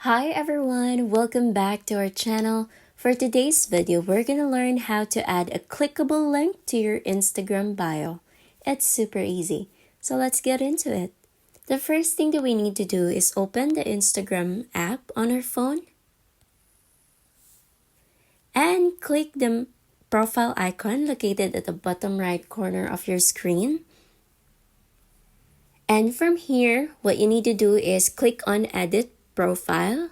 Hi everyone, welcome back to our channel. For today's video, we're gonna learn how to add a clickable link to your Instagram bio. It's super easy, so let's get into it. The first thing that we need to do is open the Instagram app on our phone and click the profile icon located at the bottom right corner of your screen. And from here, what you need to do is click on Edit Profile.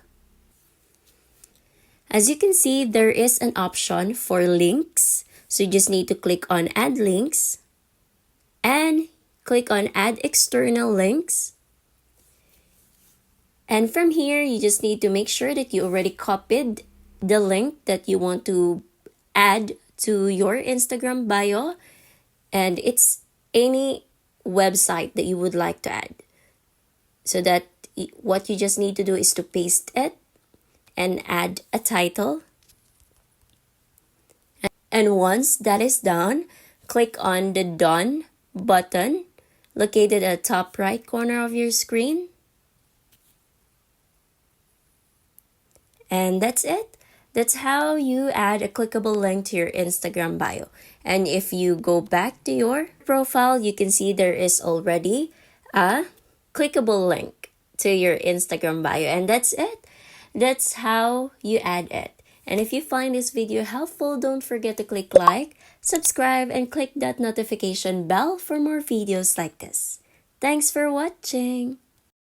As you can see, there is an option for links. So you just need to click on Add Links and click on Add External Links. And from here, you just need to make sure that you already copied the link that you want to add to your Instagram bio. And it's any website that you would like to add. So that what you just need to do is to paste it and add a title. And once that is done, click on the Done button located at the top right corner of your screen. And that's it. That's how you add a clickable link to your Instagram bio. And if you go back to your profile, you can see there is already a clickable link to your Instagram bio. And that's it. That's how you add it. And if you find this video helpful, don't forget to click like, subscribe, and click that notification bell for more videos like this. Thanks for watching.